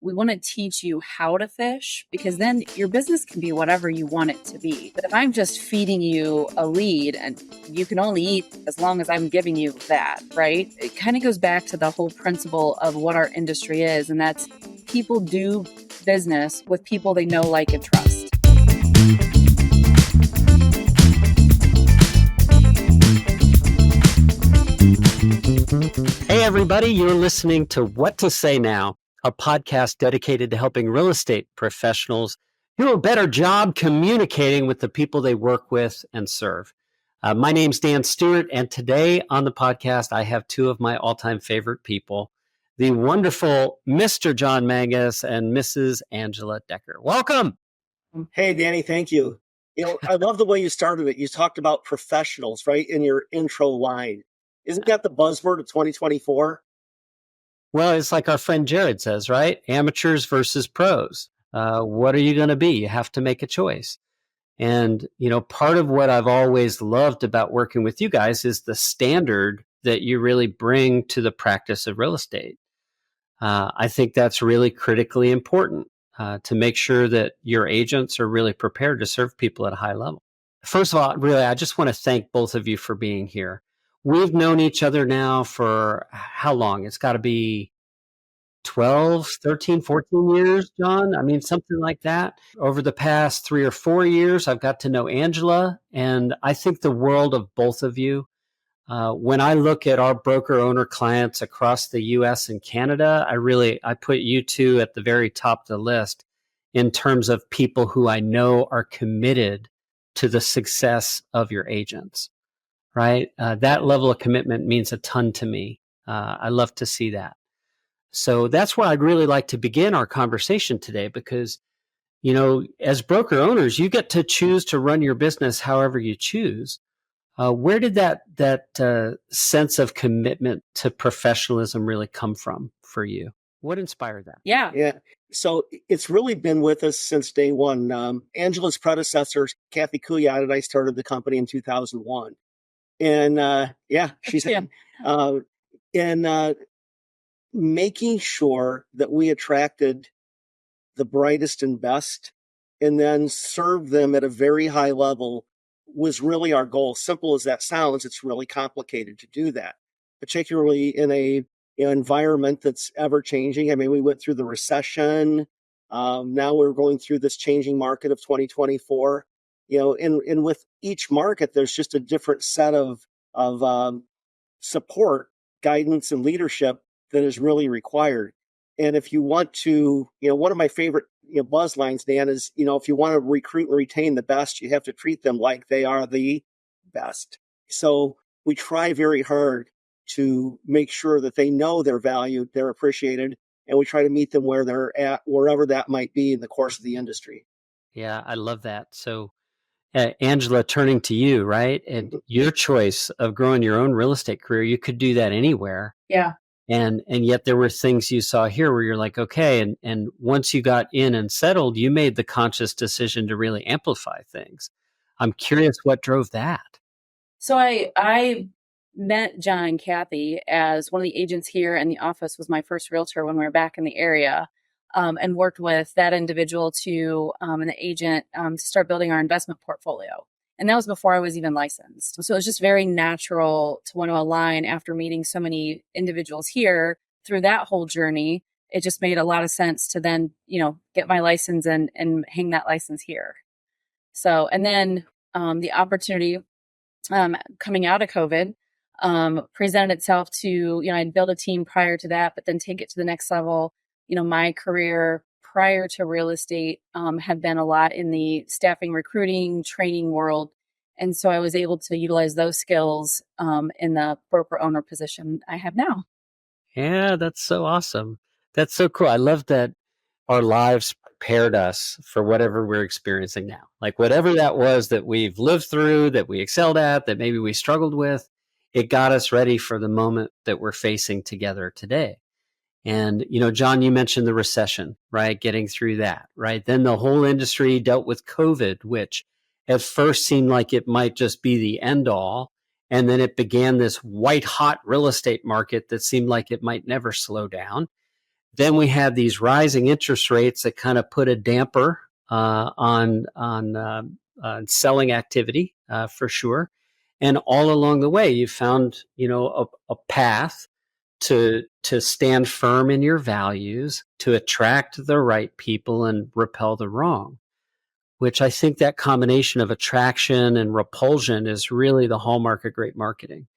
we want to teach you how to fish, because then your business can be whatever you want it to be. But if I'm just feeding you a lead and you can only eat as long as I'm giving you that, right? It kind of goes back to the whole principle of what our industry is, and that's people do business with people they know, like, and trust. Hey, everybody, you're listening to What to Say Now, a podcast dedicated to helping real estate professionals do a better job communicating with the people they work with and serve. My name's Dan Stewart, and today on the podcast, I have two of my all-time favorite people, the wonderful Mr. John Mangas and Mrs. Angela Decker. Welcome. Hey, Danny, thank you. I love the way you started it. You talked about professionals, right, in your intro line. Isn't that the buzzword of 2024? Well, it's like our friend Jared says, right? Amateurs versus pros. What are you going to be? You have to make a choice. And, part of what I've always loved about working with you guys is the standard that you really bring to the practice of real estate. I think that's really critically important to make sure that your agents are really prepared to serve people at a high level. First of all, really, I just want to thank both of you for being here. We've known each other now for how long? It's got to be 12, 13, 14 years, John. I mean, something like that. Over the past 3 or 4 years, I've got to know Angela, and I think the world of both of you. When I look at our broker owner clients across the US and Canada, I put you two at the very top of the list in terms of people who I know are committed to the success of your agents. Right? That level of commitment means a ton to me. I love to see that. So that's why I'd really like to begin our conversation today, because, as broker owners, you get to choose to run your business however you choose. Where did that sense of commitment to professionalism really come from for you? What inspired that? Yeah. So it's really been with us since day one. Angela's predecessor, Kathy Kuyat, and I started the company in 2001. And she's making sure that we attracted the brightest and best and then served them at a very high level was really our goal. Simple as that sounds, it's really complicated to do that, particularly in a environment that's ever changing. I mean, we went through the recession. Now we're going through this changing market of 2024. And with each market, there's just a different set of support, guidance, and leadership that is really required. And if you want to, one of my favorite buzz lines, Dan, is, if you want to recruit and retain the best, you have to treat them like they are the best. So we try very hard to make sure that they know they're valued, they're appreciated, and we try to meet them where they're at, wherever that might be in the course of the industry. Yeah, I love that. So Angela, turning to you, right? And your choice of growing your own real estate career, you could do that anywhere. Yeah. And yet there were things you saw here where you're like, okay. And once you got in and settled, you made the conscious decision to really amplify things. I'm curious what drove that. So I met John and Kathy as one of the agents here, and the office was my first realtor when we were back in the area. And worked with that individual and the agent to start building our investment portfolio. And that was before I was even licensed. So it was just very natural to want to align after meeting so many individuals here through that whole journey. It just made a lot of sense to then, get my license and hang that license here. So, and then the opportunity coming out of COVID presented itself to, I'd built a team prior to that, but then take it to the next level. My career prior to real estate had been a lot in the staffing, recruiting, training world. And so I was able to utilize those skills in the broker owner position I have now. Yeah, that's so awesome. That's so cool. I love that our lives prepared us for whatever we're experiencing now. Like whatever that was that we've lived through, that we excelled at, that maybe we struggled with, it got us ready for the moment that we're facing together today. And, John, you mentioned the recession, right? Getting through that, right? Then the whole industry dealt with COVID, which at first seemed like it might just be the end all. And then it began this white hot real estate market that seemed like it might never slow down. Then we had these rising interest rates that kind of put a damper on selling activity for sure. And all along the way, you found, a path to stand firm in your values, to attract the right people and repel the wrong, which I think that combination of attraction and repulsion is really the hallmark of great marketing.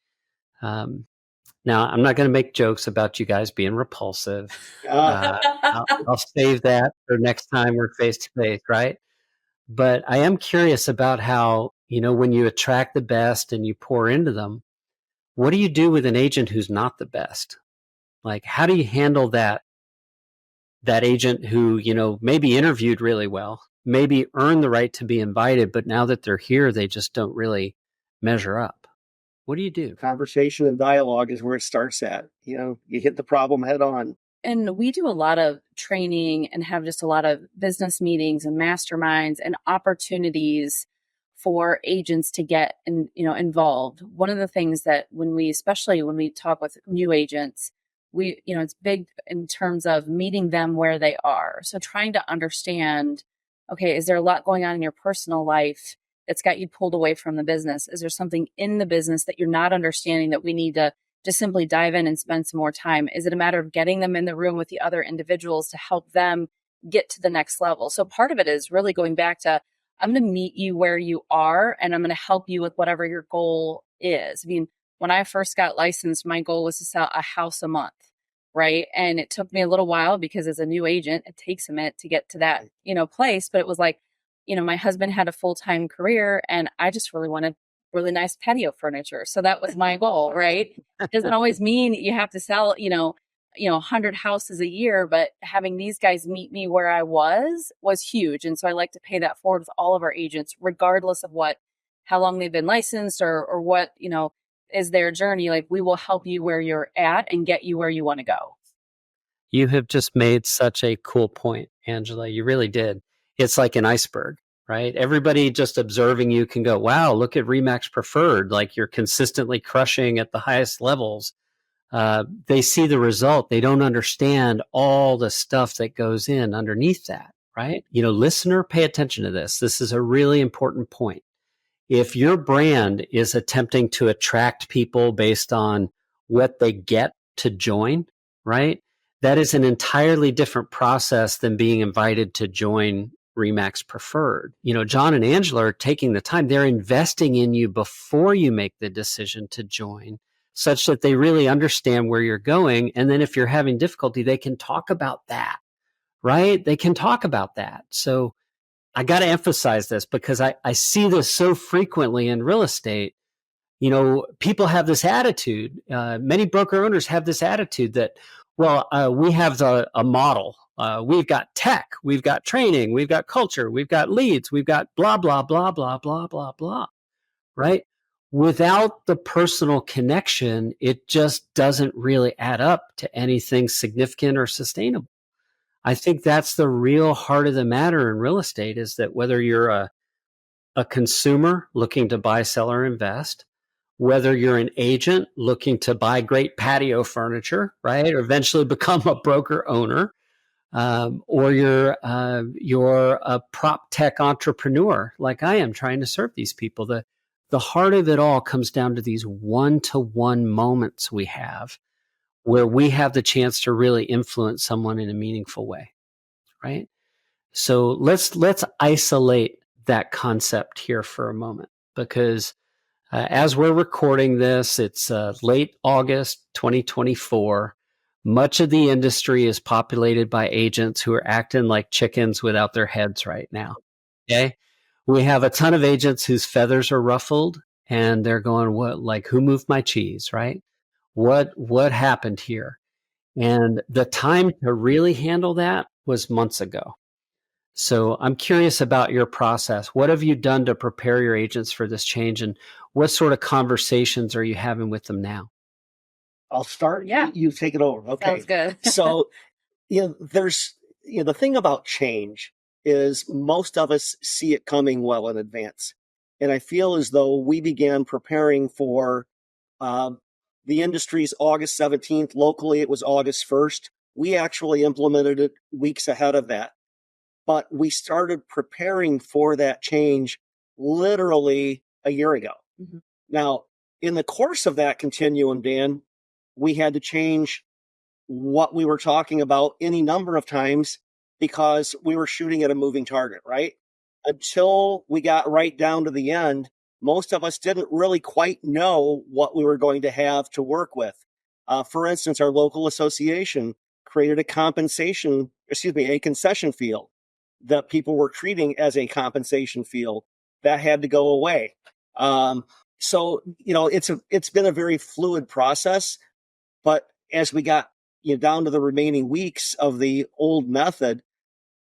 Now, I'm not going to make jokes about you guys being repulsive. I'll save that for next time we're face to face, right? But I am curious about how, when you attract the best and you pour into them, what do you do with an agent who's not the best? Like, how do you handle that agent who, maybe interviewed really well, maybe earned the right to be invited, but now that they're here, they just don't really measure up? What do you do? Conversation and dialogue is where it starts at. You hit the problem head on. And we do a lot of training and have just a lot of business meetings and masterminds and opportunities for agents to get involved. One of the things that especially when we talk with new agents, it's big in terms of meeting them where they are. So trying to understand, okay, is there a lot going on in your personal life that's got you pulled away from the business? Is there something in the business that you're not understanding that we need to just simply dive in and spend some more time? Is it a matter of getting them in the room with the other individuals to help them get to the next level? So part of it is really going back to, I'm going to meet you where you are, and I'm going to help you with whatever your goal is. I mean, when I first got licensed, my goal was to sell a house a month, right? And it took me a little while because as a new agent, it takes a minute to get to that, place. But it was like, my husband had a full-time career and I just really wanted really nice patio furniture. So that was my goal, right? It doesn't always mean you have to sell, 100 houses a year, but having these guys meet me where I was huge. And so I like to pay that forward with all of our agents, regardless of how long they've been licensed or what, is their journey. Like, we will help you where you're at and get you where you want to go. You have just made such a cool point, Angela. You really did. It's like an iceberg, right? Everybody just observing you can go, wow, look at Remax Preferred. Like, you're consistently crushing at the highest levels. They see the result. They don't understand all the stuff that goes in underneath that, right? Listener, pay attention to this. This is a really important point. If your brand is attempting to attract people based on what they get to join, right? That is an entirely different process than being invited to join Remax Preferred. John and Angela are taking the time. They're investing in you before you make the decision to join, such that they really understand where you're going. And then if you're having difficulty, they can talk about that, right? They can talk about that. So I got to emphasize this because I see this so frequently in real estate. People have this attitude. Many broker owners have this attitude that, well, we have a model. We've got tech, we've got training, we've got culture, we've got leads, we've got blah, blah, blah, blah, blah, blah, blah, right? Without the personal connection, it just doesn't really add up to anything significant or sustainable. I think that's the real heart of the matter in real estate, is that whether you're a consumer looking to buy, sell, or invest, whether you're an agent looking to buy great patio furniture, right, or eventually become a broker owner, or you're a prop tech entrepreneur like I am trying to serve these people. The heart of it all comes down to these one-to-one moments we have where we have the chance to really influence someone in a meaningful way, right? So let's isolate that concept here for a moment, because as we're recording this, it's late August 2024. Much of the industry is populated by agents who are acting like chickens without their heads right now. Okay. We have a ton of agents whose feathers are ruffled and they're going, what, like, who moved my cheese, right? What happened here? And the time to really handle that was months ago. So I'm curious about your process. What have you done to prepare your agents for this change, and what sort of conversations are you having with them now? I'll start. Yeah. You take it over. Okay. Sounds good. So, there's, the thing about change is most of us see it coming well in advance. And I feel as though we began preparing for the industry's August 17th. Locally, it was August 1st. We actually implemented it weeks ahead of that. But we started preparing for that change literally a year ago. Mhm. Now, in the course of that continuum, Dan, we had to change what we were talking about any number of times because we were shooting at a moving target, right? Until we got right down to the end, most of us didn't really quite know what we were going to have to work with. For instance, our local association created a concession field that people were treating as a compensation field that had to go away. So, it's been a very fluid process, but as we got down to the remaining weeks of the old method,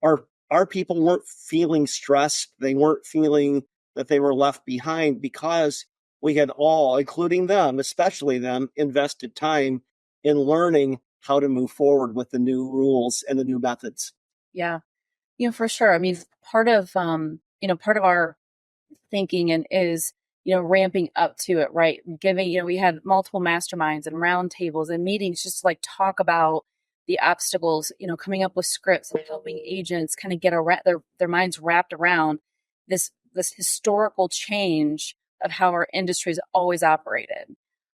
our people weren't feeling stressed. They weren't feeling that they were left behind because we had all, including them, especially them, invested time in learning how to move forward with the new rules and the new methods. Yeah. For sure. I mean, part of our thinking and is, ramping up to it, right? Giving, we had multiple masterminds and roundtables and meetings just to like talk about the obstacles, coming up with scripts and helping agents kind of get their minds wrapped around this historical change of how our industry has always operated.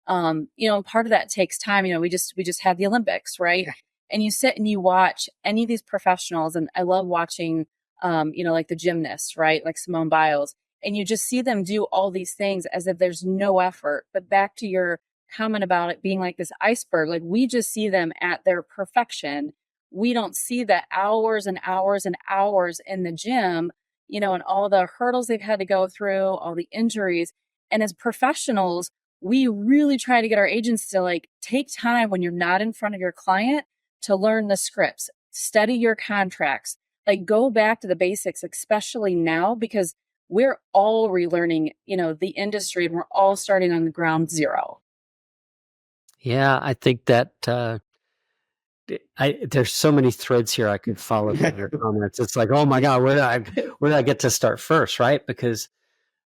Part of that takes time. We just had the Olympics, right? Yeah. And you sit and you watch any of these professionals, and I love watching, like the gymnasts, right? Like Simone Biles, and you just see them do all these things as if there's no effort. But back to your comment about it being like this iceberg, like we just see them at their perfection. We don't see the hours and hours and hours in the gym, and all the hurdles they've had to go through, all the injuries. And as professionals, we really try to get our agents to like take time when you're not in front of your client to learn the scripts, study your contracts, like go back to the basics, especially now, because we're all relearning, the industry, and we're all starting on the ground zero. Yeah, I think that there's so many threads here I could follow from your comments. It's like, oh my God, where did I get to start first, right? Because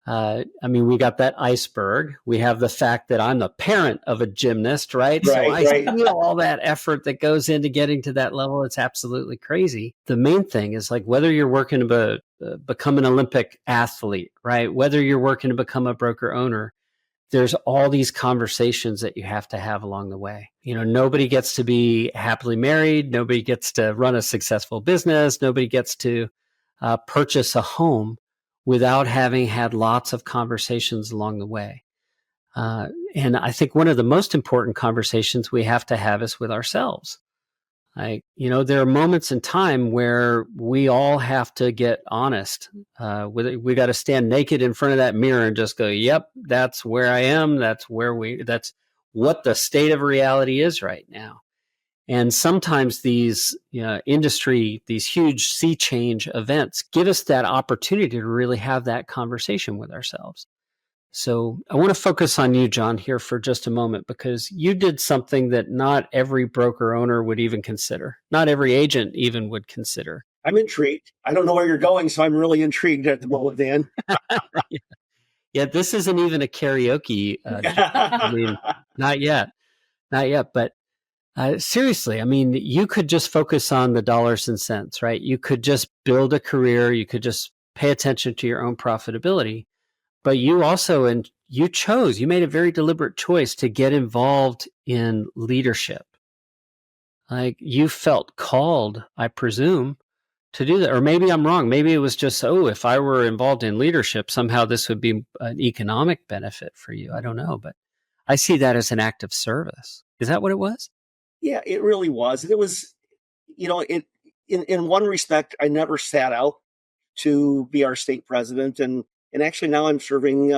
we got that iceberg. We have the fact that I'm the parent of a gymnast, right? So I feel all that effort that goes into getting to that level. It's absolutely crazy. The main thing is like whether you're working to become an Olympic athlete, right? Whether you're working to become a broker owner, there's all these conversations that you have to have along the way. Nobody gets to be happily married. Nobody gets to run a successful business. Nobody gets to purchase a home without having had lots of conversations along the way. And I think one of the most important conversations we have to have is with ourselves. There are moments in time where we all have to get honest. We got to stand naked in front of that mirror and just go, yep, that's where I am. That's what the state of reality is right now. And sometimes these these huge sea change events give us that opportunity to really have that conversation with ourselves. So I want to focus on you, John, here for just a moment, because you did something that not every broker owner would even consider. Not every agent even would consider. I'm intrigued. I don't know where you're going, so I'm really intrigued at the moment, Dan. Yeah, this isn't even a karaoke. Not yet. Not yet. But seriously, you could just focus on the dollars and cents, right? You could just build a career. You could just pay attention to your own profitability. But you made a very deliberate choice to get involved in leadership. Like you felt called, I presume, to do that. Or maybe I'm wrong. Maybe it was just, if I were involved in leadership, somehow this would be an economic benefit for you. I don't know. But I see that as an act of service. Is that what it was? Yeah, it really was. And it was, in one respect, I never sat out to be our state president. And actually now I'm serving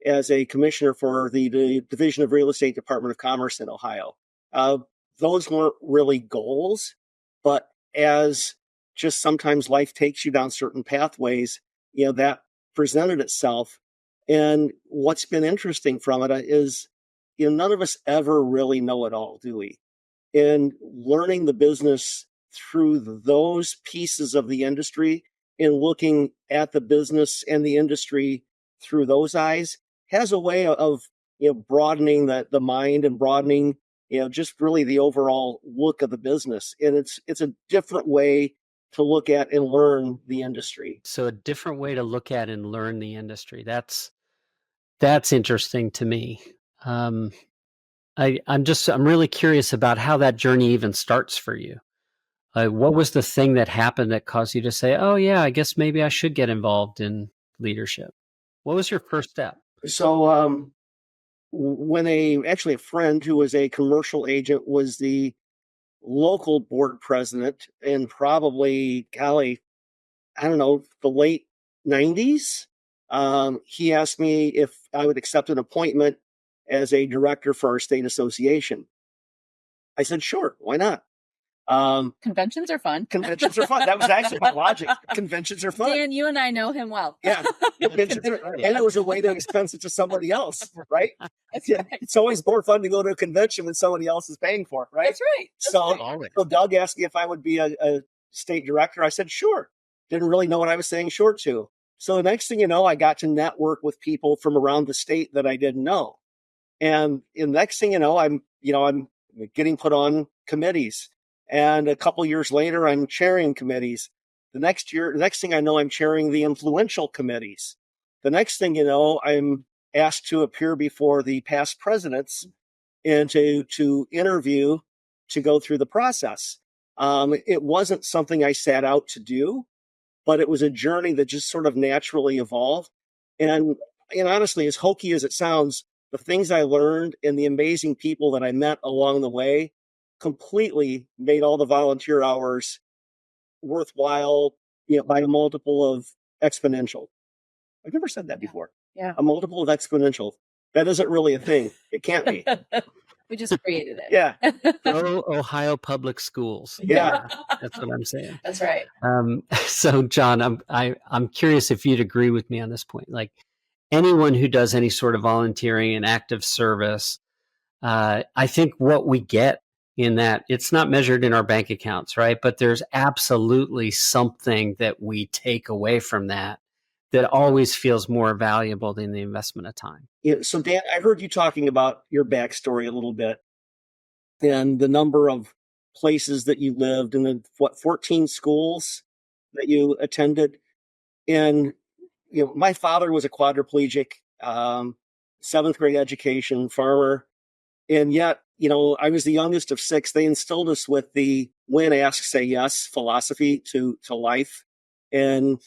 as a commissioner for the Division of Real Estate Department of Commerce in Ohio. Those weren't really goals, but as just sometimes life takes you down certain pathways, that presented itself. And what's been interesting from it is, none of us ever really know it all, do we? And learning the business through those pieces of the industry and looking at the business and the industry through those eyes has a way of broadening the mind and broadening just really the overall look of the business. And it's a different way to look at and learn the industry. So a different way to look at and learn the industry. That's interesting to me. I'm really curious about how that journey even starts for you. What was the thing that happened that caused you to say, "Oh yeah, I guess maybe I should get involved in leadership"? What was your first step? So when actually a friend who was a commercial agent was the local board president in probably, golly, I don't know, the late 90s. He asked me if I would accept an appointment as a director for our state association. I said, sure, why not? Conventions are fun. Conventions are fun. That was actually my logic. Conventions are fun. Dan, you and I know him well. Yeah. And it was a way to expense it to somebody else, right? That's right. It's always more fun to go to a convention when somebody else is paying for it, right? That's right. So Doug asked me if I would be a state director. I said, sure. Didn't really know what I was saying short to. So the next thing you know, I got to network with people from around the state that I didn't know. And the next thing you know, I'm getting put on committees. And a couple years later, I'm chairing committees. The next thing I know, I'm chairing the influential committees. The next thing you know, I'm asked to appear before the past presidents and to interview, to go through the process. It wasn't something I set out to do, but it was a journey that just sort of naturally evolved. And honestly, as hokey as it sounds, the things I learned and the amazing people that I met along the way completely made all the volunteer hours worthwhile, by a multiple of exponential. I've never said that before. Yeah. A multiple of exponential. That isn't really a thing. It can't be. We just created it. Yeah. Go Ohio Public Schools. Yeah. That's what I'm saying. That's right. So John, I'm curious if you'd agree with me on this point. Like anyone who does any sort of volunteering and active service, I think what we get in that, it's not measured in our bank accounts, right? But there's absolutely something that we take away from that always feels more valuable than the investment of time. Yeah. So Dan, I heard you talking about your backstory a little bit and the number of places that you lived and the 14 schools that you attended. And my father was a quadriplegic, 7th grade education, farmer. And yet, I was the youngest of 6. They instilled us with the win, ask, say yes philosophy to life. And,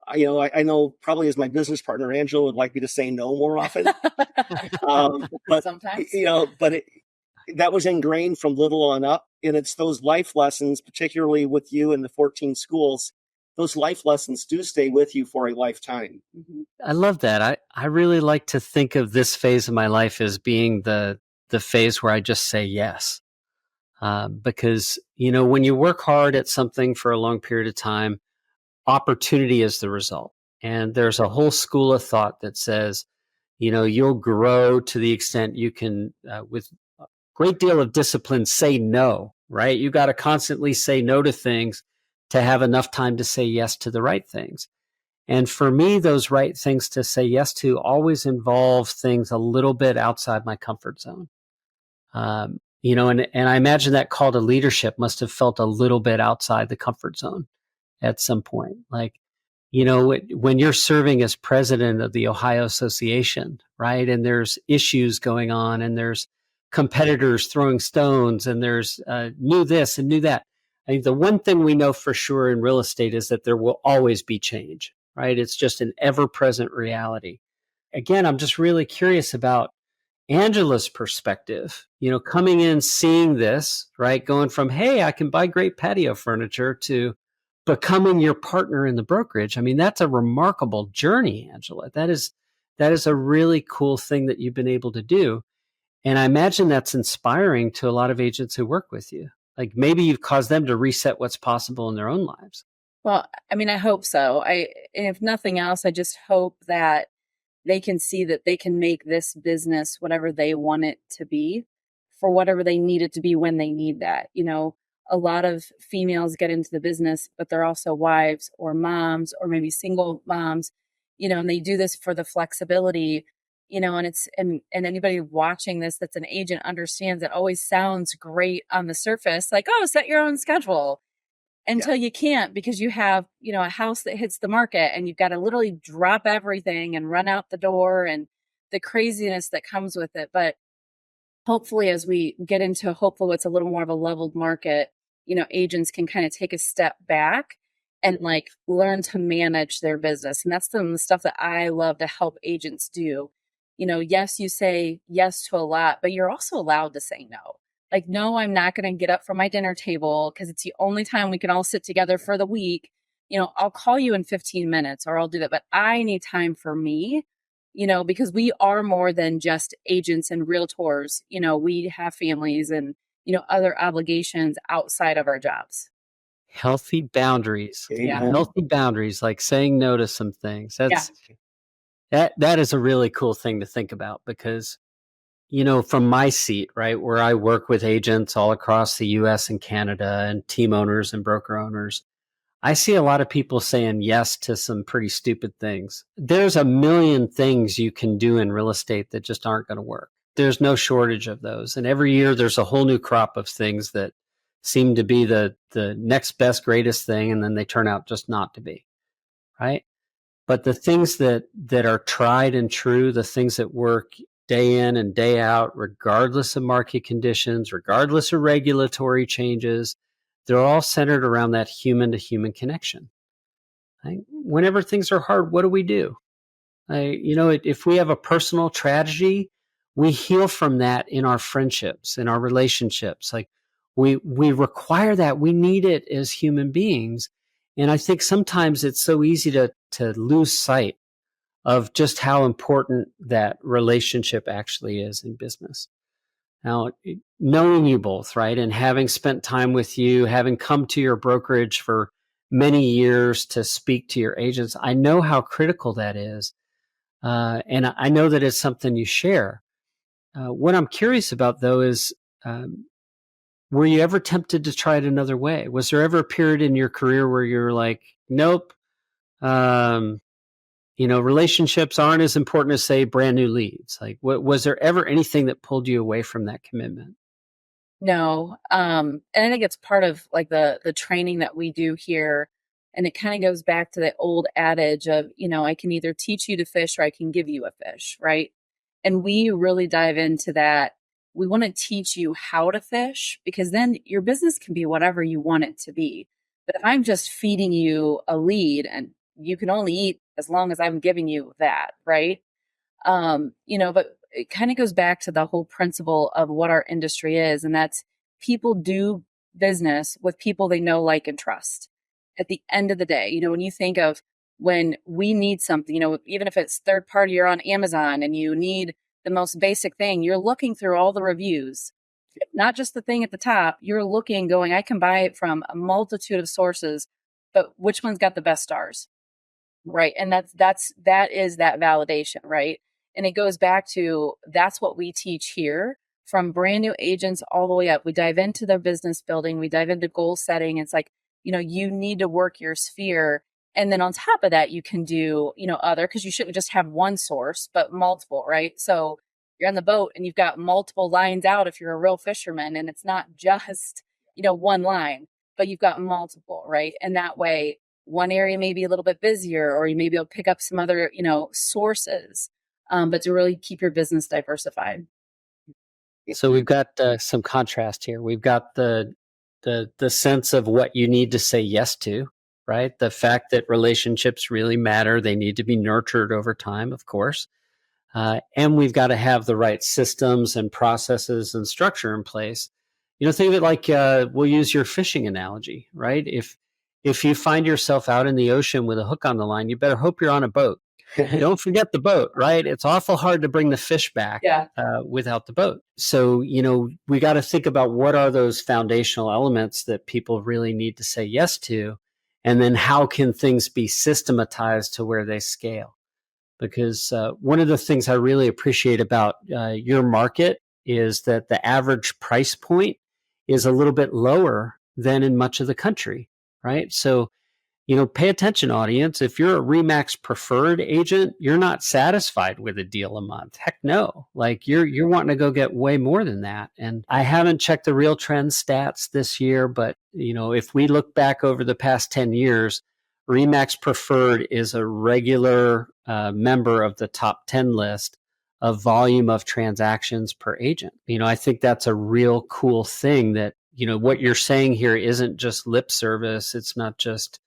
I know probably as my business partner, Angela would like me to say no more often. But sometimes, that was ingrained from little on up. And it's those life lessons, particularly with you in the 14 schools, those life lessons do stay with you for a lifetime. Mm-hmm. I love that. I really like to think of this phase of my life as being the phase where I just say yes. Because, when you work hard at something for a long period of time, opportunity is the result. And there's a whole school of thought that says, you'll grow to the extent you can, with a great deal of discipline, say no, right? You got to constantly say no to things to have enough time to say yes to the right things. And for me, those right things to say yes to always involve things a little bit outside my comfort zone. And I imagine that call to leadership must have felt a little bit outside the comfort zone at some point. Like, when you're serving as president of the Ohio Association, right? And there's issues going on and there's competitors throwing stones and there's new this and new that. I think the one thing we know for sure in real estate is that there will always be change, right? It's just an ever-present reality. Again, I'm just really curious about Angela's perspective, coming in, seeing this, right? Going from, hey, I can buy great patio furniture to becoming your partner in the brokerage. I mean, that's a remarkable journey, Angela. That is a really cool thing that you've been able to do. And I imagine that's inspiring to a lot of agents who work with you. Like maybe you've caused them to reset what's possible in their own lives. Well, I mean, I hope so. And if nothing else, I just hope that they can see that they can make this business whatever they want it to be for whatever they need it to be when they need that. A lot of females get into the business, but they're also wives or moms or maybe single moms, and they do this for the flexibility And and anybody watching this that's an agent understands it always sounds great on the surface, like, oh, set your own schedule, until you can't, because you have, a house that hits the market and you've got to literally drop everything and run out the door, and the craziness that comes with it. But hopefully, as we get into hopefully what's a little more of a leveled market, agents can kind of take a step back and like learn to manage their business. And that's some of the stuff that I love to help agents do. Yes, you say yes to a lot, but you're also allowed to say no. Like, no, I'm not going to get up from my dinner table because it's the only time we can all sit together for the week. I'll call you in 15 minutes or I'll do that, but I need time for me, because we are more than just agents and realtors. We have families and, other obligations outside of our jobs. Healthy boundaries. Yeah. Healthy boundaries, like saying no to some things. That is a really cool thing to think about, because from my seat, right, where I work with agents all across the US and Canada and team owners and broker owners, I see a lot of people saying yes to some pretty stupid things. There's a million things you can do in real estate that just aren't going to work. There's no shortage of those. And every year there's a whole new crop of things that seem to be the next best, greatest thing, and then they turn out just not to be, right? But the things that are tried and true, the things that work day in and day out, regardless of market conditions, regardless of regulatory changes, they're all centered around that human to human connection. Right? Whenever things are hard, what do? If we have a personal tragedy, we heal from that in our friendships, in our relationships. Like we require that. We need it as human beings. And I think sometimes it's so easy to lose sight of just how important that relationship actually is in business. Now, knowing you both, right, and having spent time with you, having come to your brokerage for many years to speak to your agents, I know how critical that is. And I know that it's something you share. What I'm curious about, though, is were you ever tempted to try it another way? Was there ever a period in your career where you're like, nope, relationships aren't as important as, say, brand new leads? Like, was there ever anything that pulled you away from that commitment? No. And I think it's part of like the training that we do here. And it kind of goes back to the old adage of, I can either teach you to fish or I can give you a fish, right? And we really dive into that. We want to teach you how to fish, because then your business can be whatever you want it to be. But if I'm just feeding you a lead and you can only eat as long as I'm giving you that, right? But it kind of goes back to the whole principle of what our industry is, and that's people do business with people they know, like, and trust. At the end of the day, when you think of when we need something, even if it's third party, you're on Amazon and you need the most basic thing, you're looking through all the reviews, not just the thing at the top. You're looking, going, I can buy it from a multitude of sources, but which one's got the best stars? Right. And that is that validation, right? And it goes back to, that's what we teach here, from brand new agents all the way up. We dive into their business building, we dive into goal setting. It's like, you need to work your sphere. And then on top of that, you can do, other, because you shouldn't just have one source, but multiple, right? So you're on the boat and you've got multiple lines out if you're a real fisherman, and it's not just, one line, but you've got multiple, right? And that way, one area may be a little bit busier, or you may be able to pick up some other, sources, but to really keep your business diversified. So we've got some contrast here. We've got the sense of what you need to say yes to, right? The fact that relationships really matter. They need to be nurtured over time, of course. And we've got to have the right systems and processes and structure in place. Think of it like, we'll use your fishing analogy, right? If you find yourself out in the ocean with a hook on the line, you better hope you're on a boat. Don't forget the boat, right? It's awful hard to bring the fish back without the boat. So, we got to think about what are those foundational elements that people really need to say yes to, and then how can things be systematized to where they scale? Because one of the things I really appreciate about your market is that the average price point is a little bit lower than in much of the country, right? So Pay attention, audience. If you're a Remax preferred agent, you're not satisfied with a deal a month. Heck no. Like you're wanting to go get way more than that. And I haven't checked the real trend stats this year, but if we look back over the past 10 years, Remax preferred is a regular member of the top 10 list of volume of transactions per agent. I think that's a real cool thing that, what you're saying here isn't just lip service. It's not just,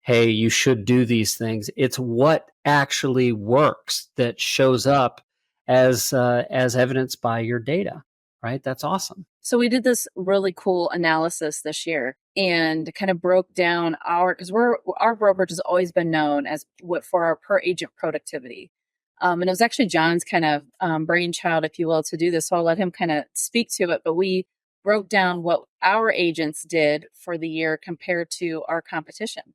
hey, you should do these things. It's what actually works that shows up as evidenced by your data, right? That's awesome. So we did this really cool analysis this year and kind of broke down because our brokerage has always been known as for our per agent productivity. And it was actually John's kind of brainchild, if you will, to do this. So I'll let him kind of speak to it. But we broke down what our agents did for the year compared to our competition.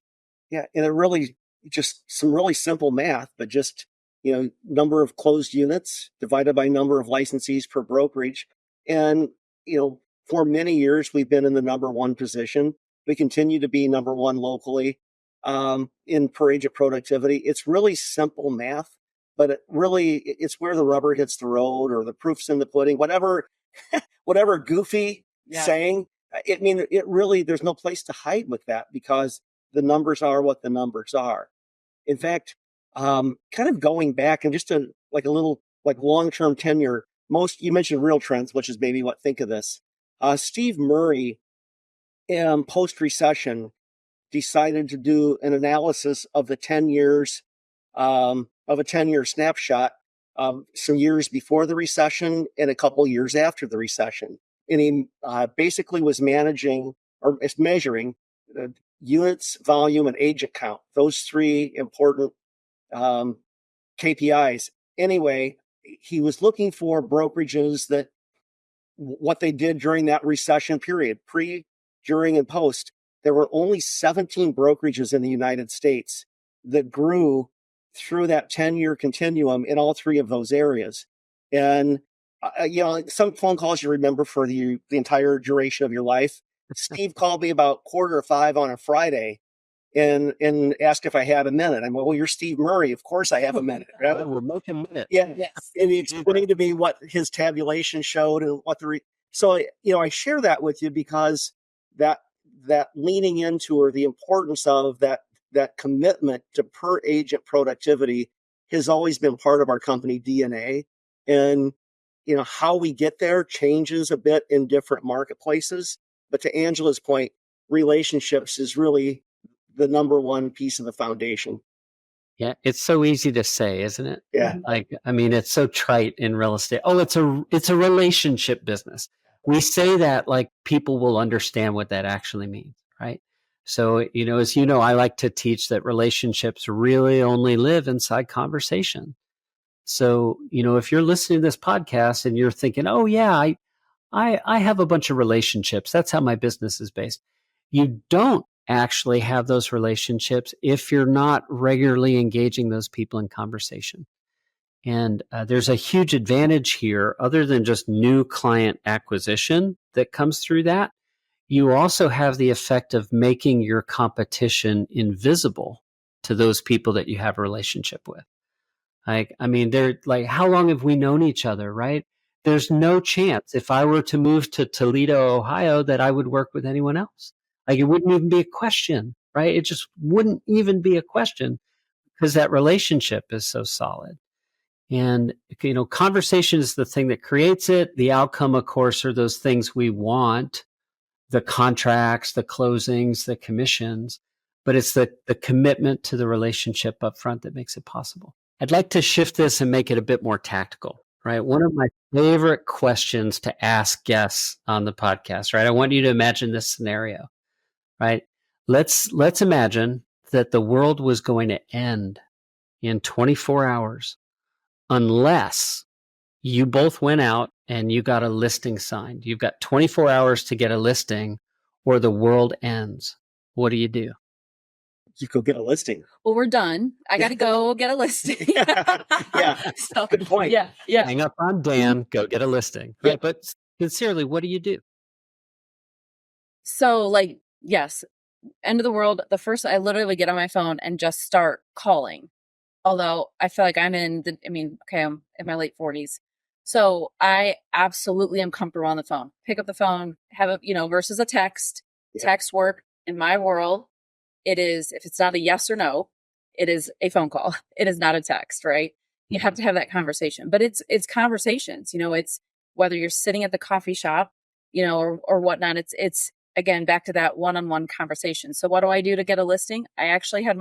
Yeah, and it really just some really simple math, but just number of closed units divided by number of licensees per brokerage. And for many years we've been in the number one position. We continue to be number one locally in per agent productivity. It's really simple math, but it's where the rubber hits the road, or the proof's in the pudding, whatever goofy saying. There's no place to hide with that, because the numbers are what the numbers are. In fact, kind of going back and just a little long-term tenure, you mentioned real trends, which is maybe what think of this. Steve Murray, post-recession, decided to do an analysis of the 10 years, of a 10-year snapshot, some years before the recession and a couple years after the recession. And he basically was measuring units, volume, and agent count, those three important KPIs. Anyway, he was looking for brokerages that what they did during that recession period, pre, during, and post. There were only 17 brokerages in the United States that grew through that 10-year continuum in all three of those areas. And some phone calls you remember for the entire duration of your life. Steve called me about 4:45 on a Friday and asked if I had a minute. I'm like, well, you're Steve Murray. Of course I have a minute. Right? We're making minutes. Yeah. Yes. And he explained to me what his tabulation showed and what so, I share that with you because that leaning into, or the importance of that commitment to per agent productivity has always been part of our company DNA. And, how we get there changes a bit in different marketplaces. But to Angela's point, relationships is really the number one piece of the foundation. Yeah, it's so easy to say, isn't it? Yeah. It's so trite in real estate. Oh, it's a relationship business. We say that like people will understand what that actually means, right? So, as I like to teach that relationships really only live inside conversation. So, if you're listening to this podcast and you're thinking, oh yeah, I have a bunch of relationships. That's how my business is based. You don't actually have those relationships if you're not regularly engaging those people in conversation. And there's a huge advantage here, other than just new client acquisition that comes through that. You also have the effect of making your competition invisible to those people that you have a relationship with. They're like, how long have we known each other, right? There's no chance if I were to move to Toledo, Ohio, that I would work with anyone else. Like, it wouldn't even be a question, right? It just wouldn't even be a question because that relationship is so solid. And, conversation is the thing that creates it. The outcome, of course, are those things we want, the contracts, the closings, the commissions, but it's the commitment to the relationship up front that makes it possible. I'd like to shift this and make it a bit more tactical, right? One of my favorite questions to ask guests on the podcast, right? I want you to imagine this scenario, right? Let's imagine that the world was going to end in 24 hours unless you both went out and you got a listing signed. You've got 24 hours to get a listing or the world ends. What do you do? You go get a listing. Well, we're done. I got to go get a listing. Yeah. So, good point. Yeah. Hang up on Dan, go get a listing. Right? Yeah. But sincerely, what do you do? So, yes, end of the world. The first, I literally get on my phone and just start calling. Although I feel like okay, I'm in my late 40s. So I absolutely am comfortable on the phone. Pick up the phone, have a, versus a text. Yeah. Text work in my world, it is, if it's not a yes or no, it is a phone call. It is not a text, right? You have to have that conversation. But it's conversations, it's whether you're sitting at the coffee shop, or whatnot. It's again back to that one-on-one conversation. So what do I do to get a listing? I actually had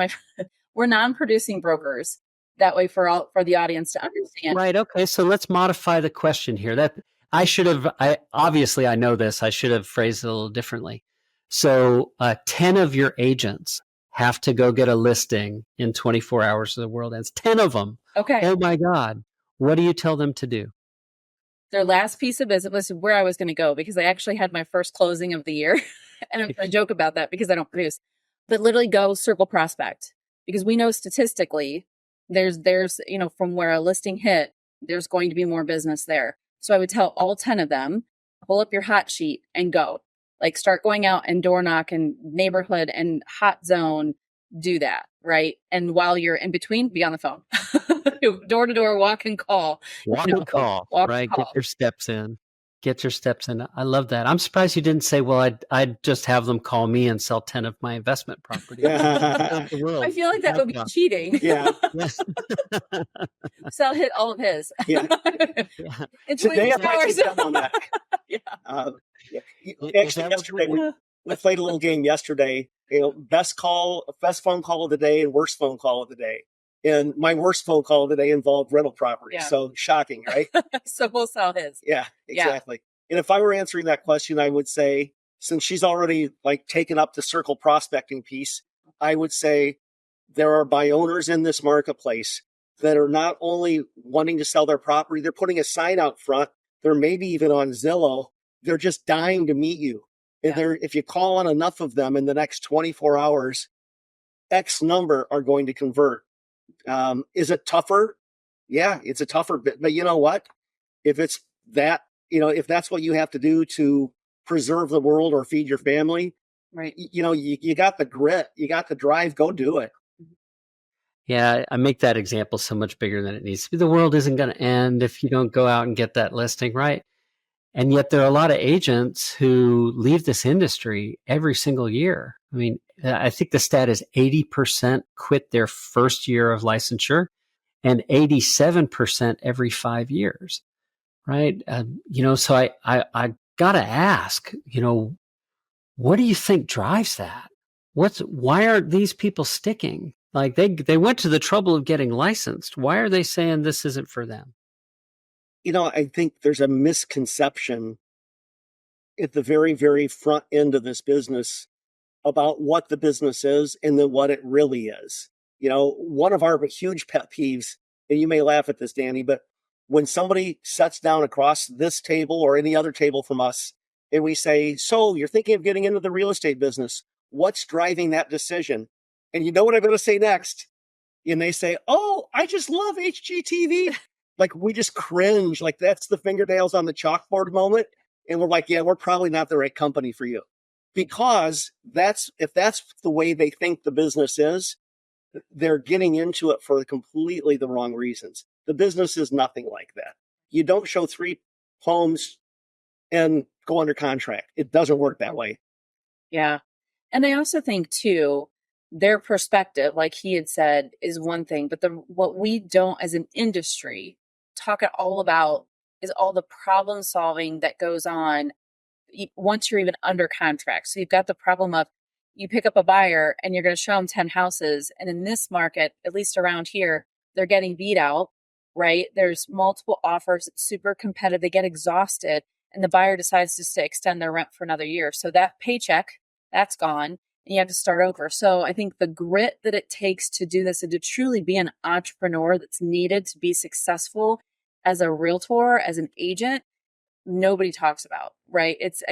we're non-producing brokers. That way for the audience to understand. Right. Okay. So let's modify the question here. Obviously I know this. I should have phrased it a little differently. So 10 of your agents have to go get a listing in 24 hours of the world ends. 10 of them. Okay. Oh my God. What do you tell them to do? Their last piece of business was where I was going to go, because I actually had my first closing of the year. And I joke about that because I don't produce. But literally go circle prospect, because we know statistically there's from where a listing hit, there's going to be more business there. So I would tell all 10 of them, pull up your hot sheet and go. Like, start going out and door knock and neighborhood and hot zone, do that, right? And while you're in between, be on the phone. Door to door, walk and call. Walk and call, right? Get your steps in. Get your steps in. I love that. I'm surprised you didn't say, well, I'd just have them call me and sell 10 of my investment properties. I feel like that would be cheating. Yeah. So I'll hit all of his. Yeah. It's Today I might take them on that. Yeah. Actually, yesterday we played a little game yesterday. Best phone call of the day and worst phone call of the day. And my worst phone call of the day involved rental property. Yeah. So shocking, right? So we'll sell his. Yeah, exactly. Yeah. And if I were answering that question, I would say, since she's already taken up the circle prospecting piece, I would say there are buy owners in this marketplace that are not only wanting to sell their property, they're putting a sign out front. They're maybe even on Zillow. They're just dying to meet you. And if you call on enough of them in the next 24 hours, X number are going to convert. Is it tougher? Yeah, it's a tougher bit. But you know what? If it's that, if that's what you have to do to preserve the world or feed your family, right? You got the grit, you got the drive, go do it. Yeah, I make that example so much bigger than it needs to be. The world isn't going to end if you don't go out and get that listing, right? And yet there are a lot of agents who leave this industry every single year. I mean, I think the stat is 80% quit their first year of licensure and 87% every 5 years, right? So I got to ask, what do you think drives that? Why aren't these people sticking? Like they went to the trouble of getting licensed. Why are they saying this isn't for them? I think there's a misconception at the very, very front end of this business about what the business is and then what it really is. One of our huge pet peeves, and you may laugh at this, Danny, but when somebody sits down across this table or any other table from us and we say, so you're thinking of getting into the real estate business, what's driving that decision? And you know what I'm going to say next? And they say, oh, I just love HGTV. We just cringe. That's the fingernails on the chalkboard moment. And we're like, yeah, we're probably not the right company for you. Because if that's the way they think the business is, they're getting into it for completely the wrong reasons. The business is nothing like that. You don't show 3 homes and go under contract. It doesn't work that way. Yeah. And I also think too, their perspective, like he had said, is one thing, but what we don't as an industry talk at all about is all the problem solving that goes on once you're even under contract. So you've got the problem of you pick up a buyer and you're going to show them 10 houses. And in this market, at least around here, they're getting beat out, right? There's multiple offers. It's super competitive. They get exhausted and the buyer decides just to extend their rent for another year. So that paycheck, that's gone. And you have to start over. So I think the grit that it takes to do this and to truly be an entrepreneur that's needed to be successful as a realtor, as an agent, nobody talks about, right? It's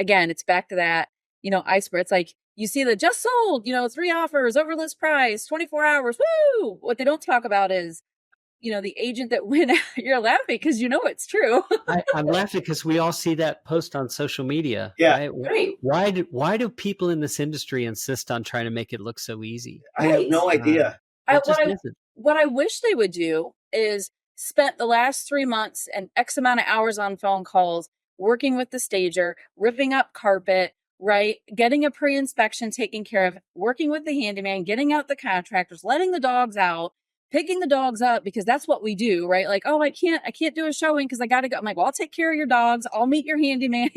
back to that, iceberg. It's like, you see the just sold, 3 offers over list price, 24 hours. Woo! What they don't talk about is, the agent that went, you're laughing because it's true. I'm laughing because we all see that post on social media, Yeah. right? Right. Why do people in this industry insist on trying to make it look so easy? I have no idea. It just isn't. What I wish they would do is spent the last 3 months and X amount of hours on phone calls, working with the stager, ripping up carpet, right? Getting a pre-inspection taken care of, working with the handyman, getting out the contractors, letting the dogs out, picking the dogs up, because that's what we do, right? Like, oh, I can't do a showing because I got to go. I'm like, well, I'll take care of your dogs. I'll meet your handyman,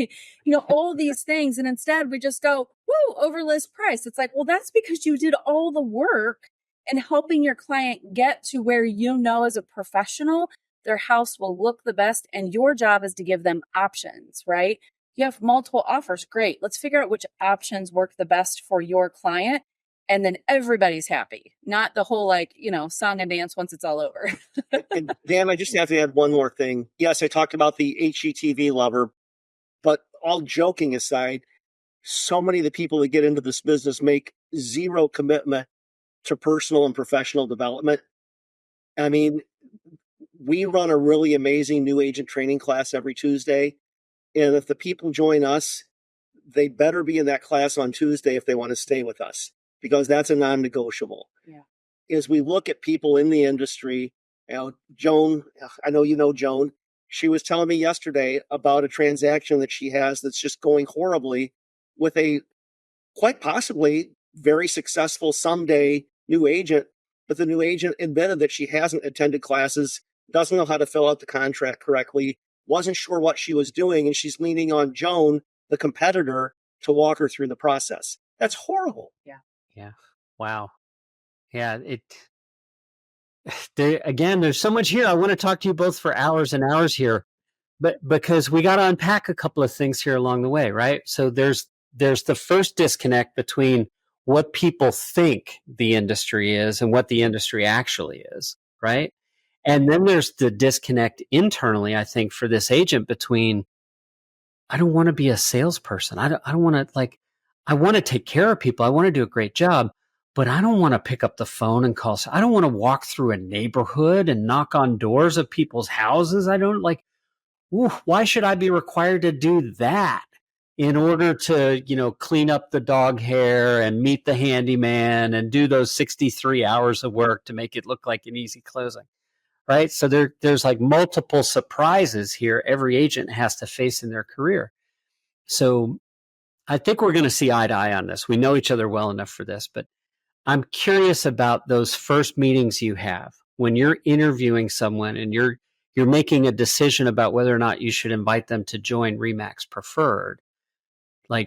all these things. And instead we just go, woo, over list price. It's like, well, that's because you did all the work and helping your client get to where as a professional, their house will look the best. And your job is to give them options, right? You have multiple offers. Great. Let's figure out which options work the best for your client. And then everybody's happy, not the whole song and dance once it's all over. And Dan, I just have to add one more thing. Yes, I talked about the HGTV lover, but all joking aside, so many of the people that get into this business make zero commitment to personal and professional development. I mean, we run a really amazing new agent training class every Tuesday. And if the people join us, they better be in that class on Tuesday if they want to stay with us, because that's a non-negotiable. Yeah. As we look at people in the industry, Joan, I know you know Joan. She was telling me yesterday about a transaction that she has that's just going horribly with a quite possibly very successful someday new agent, but the new agent admitted that she hasn't attended classes, doesn't know how to fill out the contract correctly, wasn't sure what she was doing, and she's leaning on Joan, the competitor, to walk her through the process. That's horrible. Yeah. Wow. Yeah. There's so much here. I want to talk to you both for hours and hours here, but because we got to unpack a couple of things here along the way, right? So there's the first disconnect between what people think the industry is and what the industry actually is, right? And then there's the disconnect internally, I think, for this agent between, I don't want to be a salesperson. I don't want to I want to take care of people. I want to do a great job, but I don't want to pick up the phone and call. I don't want to walk through a neighborhood and knock on doors of people's houses. I don't why should I be required to do that in order to, clean up the dog hair and meet the handyman and do those 63 hours of work to make it look like an easy closing? Right. So there's multiple surprises here every agent has to face in their career. So I think we're going to see eye to eye on this. We know each other well enough for this, but I'm curious about those first meetings you have when you're interviewing someone and you're making a decision about whether or not you should invite them to join Remax Preferred.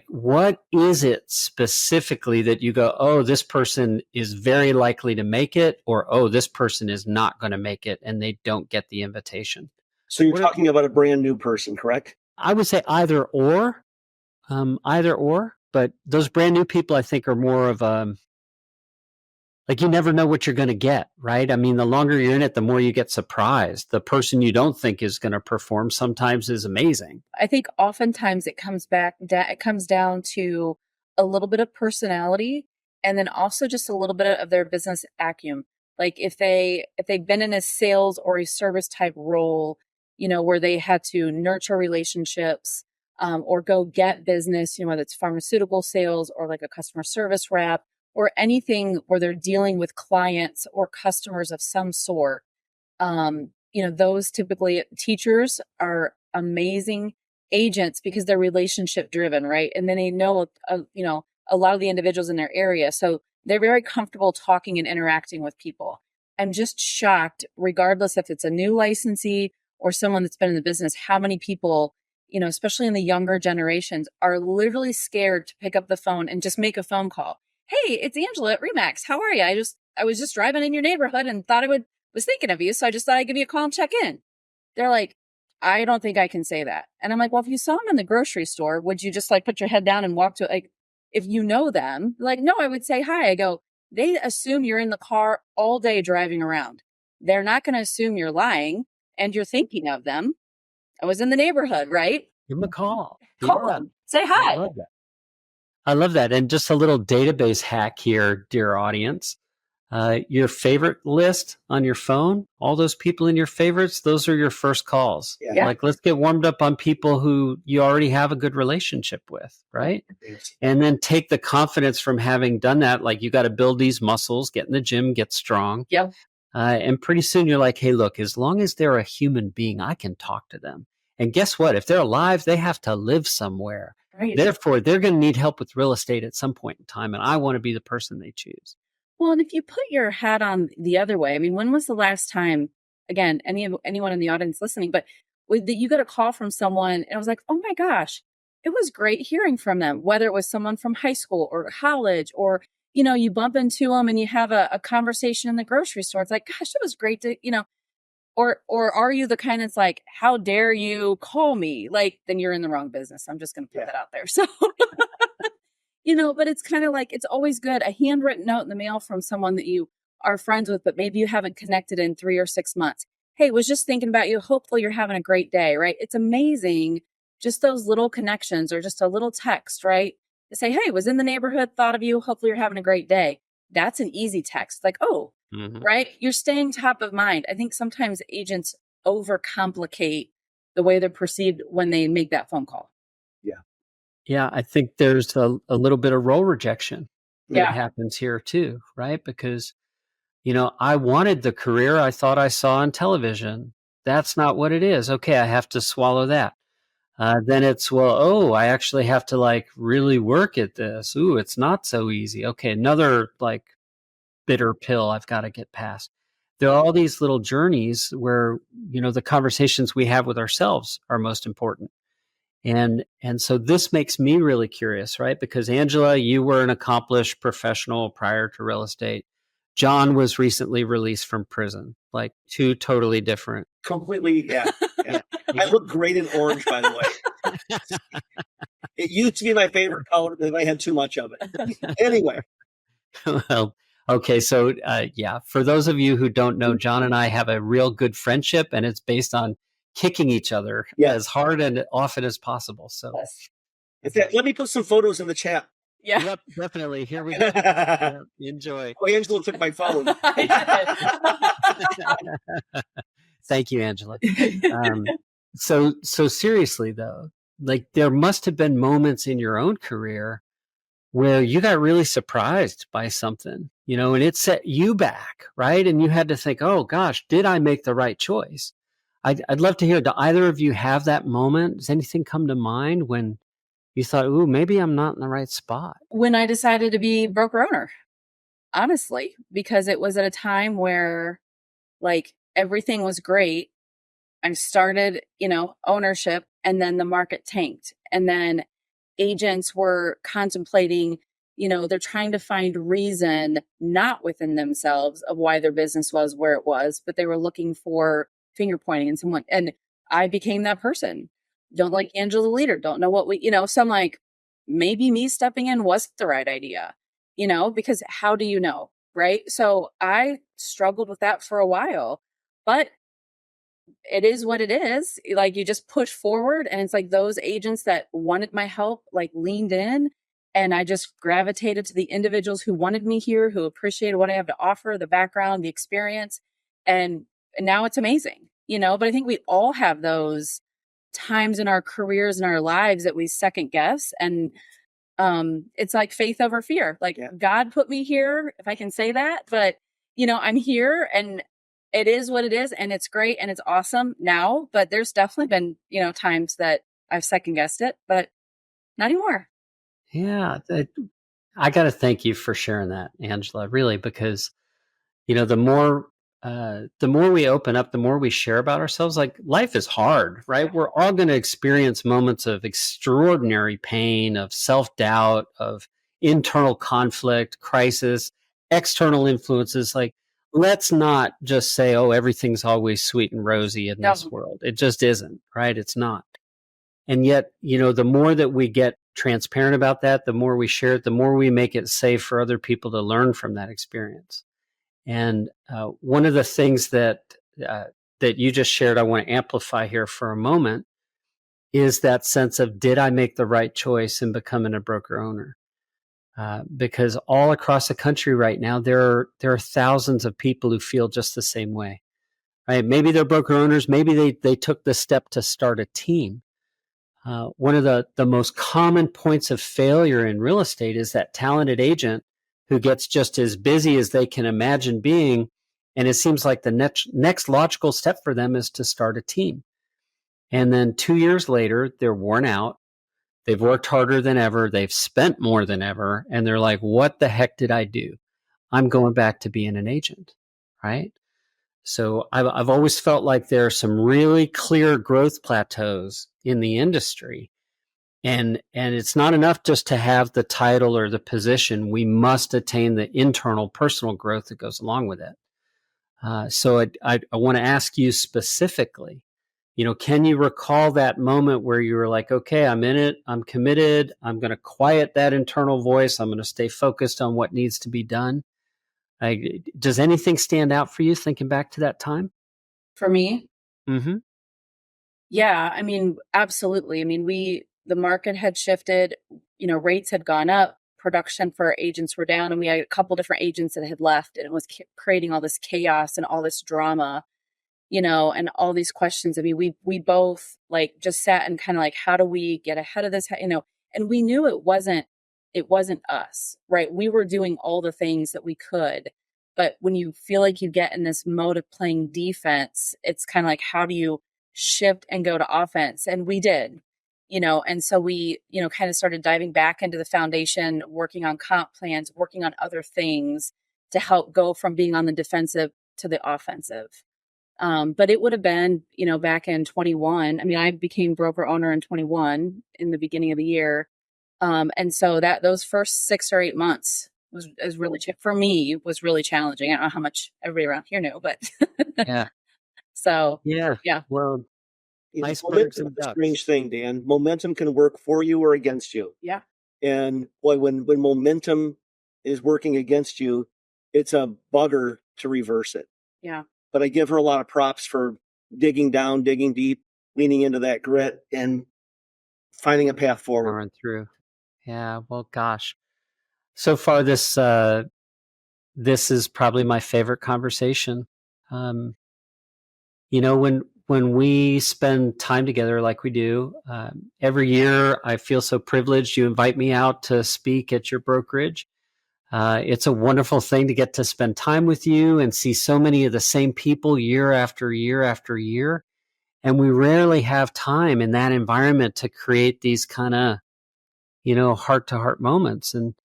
What is it specifically that you go, oh, this person is very likely to make it, or, oh, this person is not going to make it and they don't get the invitation? So you're talking about a brand new person, correct? I would say either or, but those brand new people, I think, are more of you never know what you're going to get, right? I mean, the longer you're in it, the more you get surprised. The person you don't think is going to perform sometimes is amazing. I think oftentimes it comes down to a little bit of personality and then also just a little bit of their business acumen. Like if they've been in a sales or a service type role, where they had to nurture relationships, or go get business, whether it's pharmaceutical sales or like a customer service rep, or anything where they're dealing with clients or customers of some sort. Those typically teachers are amazing agents because they're relationship driven, right? And then they know, a lot of the individuals in their area. So they're very comfortable talking and interacting with people. I'm just shocked, regardless if it's a new licensee or someone that's been in the business, how many people, especially in the younger generations, are literally scared to pick up the phone and just make a phone call. Hey, it's Angela at Remax. How are you? I was just driving in your neighborhood and thought was thinking of you. So I just thought I'd give you a call and check in. They're like, I don't think I can say that. And I'm like, well, if you saw them in the grocery store, would you just put your head down and walk to if you know them? No, I would say hi. I go, they assume you're in the car all day driving around. They're not going to assume you're lying and you're thinking of them. I was in the neighborhood, right? Give them a call. Call them. Say hi. I love that. And just a little database hack here, dear audience. Your favorite list on your phone, all those people in your favorites, those are your first calls. Yeah. Like, let's get warmed up on people who you already have a good relationship with, right? And then take the confidence from having done that. Like, you got to build these muscles, get in the gym, get strong. Yep. And pretty soon you're like, hey, look, as long as they're a human being, I can talk to them. And guess what? If they're alive, they have to live somewhere. Right. Therefore, they're going to need help with real estate at some point in time. And I want to be the person they choose. Well, and if you put your hat on the other way, I mean, when was the last time, again, anyone in the audience listening, but that you got a call from someone and I was like, oh my gosh, it was great hearing from them, whether it was someone from high school or college, or, you bump into them and you have a conversation in the grocery store. It's like, gosh, it was great to, or are you the kind that's like, how dare you call me? Like, then you're in the wrong business. I'm just going to put that out there. So but it's kind of like, it's always good. A handwritten note in the mail from someone that you are friends with, but maybe you haven't connected in 3 or 6 months. Hey, was just thinking about you. Hopefully you're having a great day, right? It's amazing. Just those little connections or just a little text, right? To say, hey, was in the neighborhood, thought of you. Hopefully you're having a great day. That's an easy text. Like, oh, right? You're staying top of mind. I think sometimes agents overcomplicate the way they're perceived when they make that phone call. Yeah, I think there's a little bit of role rejection that Yeah. happens here too, right? Because, I wanted the career I thought I saw on television. That's not what it is. Okay, I have to swallow that. Then it's, I actually have to like really work at this. Ooh, it's not so easy. Okay, another like bitter pill I've got to get past. There are all these little journeys where, the conversations we have with ourselves are most important. And so this makes me really curious, right? Because Angela, you were an accomplished professional prior to real estate. John was recently released from prison, like two totally different. Completely, yeah. I look great in orange, by the way. It used to be my favorite color, but I had too much of it. Anyway. Well, okay. So, for those of you who don't know, John and I have a real good friendship, and it's based on kicking each other as hard and often as possible. So, let me put some photos in the chat. Yeah. Yep, definitely. Here we go. Enjoy. Oh, Angela took my phone. Thank you, Angela. So seriously though, like there must have been moments in your own career where you got really surprised by something, and it set you back, right? And you had to think, oh gosh, did I make the right choice? I'd love to hear, do either of you have that moment? Does anything come to mind when you thought, ooh, maybe I'm not in the right spot? When I decided to be broker owner, honestly, because it was at a time where like everything was great. I started, ownership, and then the market tanked. And then agents were contemplating, they're trying to find reason not within themselves of why their business was where it was, but they were looking for finger pointing in someone. And I became that person. Don't like Angela the leader. Don't know what so I'm like, maybe me stepping in wasn't the right idea, because how do you know? Right. So I struggled with that for a while, but it is what it is. Like you just push forward, and it's like those agents that wanted my help, like leaned in, and I just gravitated to the individuals who wanted me here, who appreciated what I have to offer, the background, the experience. And now it's amazing, but I think we all have those times in our careers and our lives that we second guess. And it's like faith over fear. Like God put me here, if I can say that, but I'm here and it is what it is, and it's great and it's awesome now, but there's definitely been, times that I've second guessed it, but not anymore. Yeah. I got to thank you for sharing that, Angela, really, because, the more we open up, the more we share about ourselves. Like life is hard, right? We're all going to experience moments of extraordinary pain, of self-doubt, of internal conflict, crisis, external influences. Like, let's not just say, oh, everything's always sweet and rosy in this world. It just isn't, right? It's not. And yet, the more that we get transparent about that, the more we share it, the more we make it safe for other people to learn from that experience. And one of the things that you just shared, I want to amplify here for a moment, is that sense of, did I make the right choice in becoming a broker owner? because all across the country right now, there are thousands of people who feel just the same way. Right? Maybe they're broker owners. Maybe they took the step to start a team. One of the most common points of failure in real estate is that talented agent who gets just as busy as they can imagine being, and it seems like the next logical step for them is to start a team. And then 2 years later, they're worn out. They've worked harder than ever. They've spent more than ever. And they're like, what the heck did I do? I'm going back to being an agent, right? So I've always felt like there are some really clear growth plateaus in the industry. And it's not enough just to have the title or the position. We must attain the internal personal growth that goes along with it. So I want to ask you specifically, can you recall that moment where you were like, okay, I'm in it, I'm committed, I'm going to quiet that internal voice, I'm going to stay focused on what needs to be done? Does anything stand out for you thinking back to that time? For me? Mm-hmm. Yeah, I mean, absolutely. I mean, the market had shifted, rates had gone up, production for agents were down, and we had a couple different agents that had left, and it was creating all this chaos and all this drama, and all these questions. I mean, we both like just sat and kind of like, how do we get ahead of this? And we knew it wasn't us, right? We were doing all the things that we could, but when you feel like you get in this mode of playing defense, it's kind of like, how do you shift and go to offense? And we did, and so we, kind of started diving back into the foundation, working on comp plans, working on other things to help go from being on the defensive to the offensive. But it would have been, back in 21. I mean, I became broker owner in 21 in the beginning of the year. And so those first 6 or 8 months was really, for me, was really challenging. I don't know how much everybody around here knew, but yeah. So, yeah. Well, icebergs and a ducks. strange thing, Dan. Momentum can work for you or against you. Yeah. And boy, when momentum is working against you, it's a bugger to reverse it. Yeah. But I give her a lot of props for digging down, digging deep, leaning into that grit and finding a path forward. Run through. Yeah. Well, gosh. So far, this is probably my favorite conversation. When we spend time together like we do, every year I feel so privileged. You invite me out to speak at your brokerage. It's a wonderful thing to get to spend time with you and see so many of the same people year after year after year. And we rarely have time in that environment to create these kind of, heart-to-heart moments. And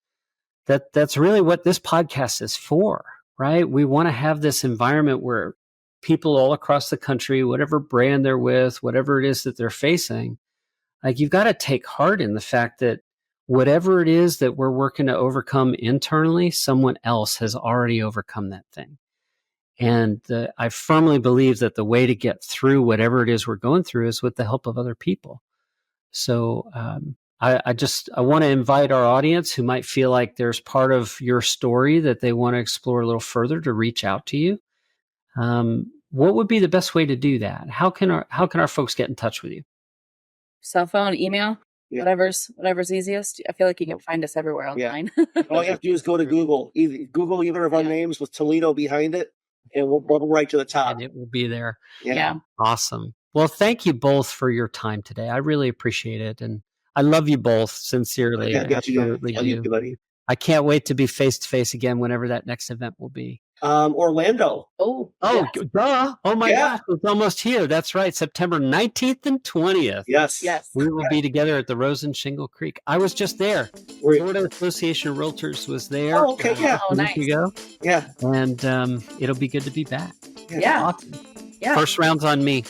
that's really what this podcast is for, right? We want to have this environment where people all across the country, whatever brand they're with, whatever it is that they're facing, like you've got to take heart in the fact that whatever it is that we're working to overcome internally, someone else has already overcome that thing. And I firmly believe that the way to get through whatever it is we're going through is with the help of other people. So I want to invite our audience who might feel like there's part of your story that they want to explore a little further to reach out to you. What would be the best way to do that? How can our folks get in touch with you? Cell phone, email, whatever's easiest. I feel like you can find us everywhere online. All you have to do is go to Google. Google either of our names with Toledo behind it, and we'll go right to the top. And it will be there. Yeah. Awesome. Well, thank you both for your time today. I really appreciate it. And I love you both sincerely. I absolutely do. Buddy. I can't wait to be face to face again whenever that next event will be. Orlando. Duh. Oh my gosh, it's almost here. That's right. September 19th and 20th. Yes. We will be together at the Rose and Shingle Creek. I was just there. Florida Association of Realtors was there. Oh, okay. Yeah. A week ago. Yeah. And it'll be good to be back. Yeah. Awesome. Yeah. First round's on me.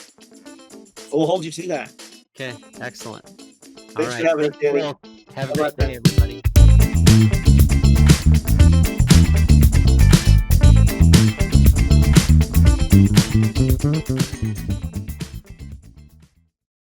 We'll hold you to that. Okay. Excellent. Thanks for having us, Danny. Well, have a great day, everybody.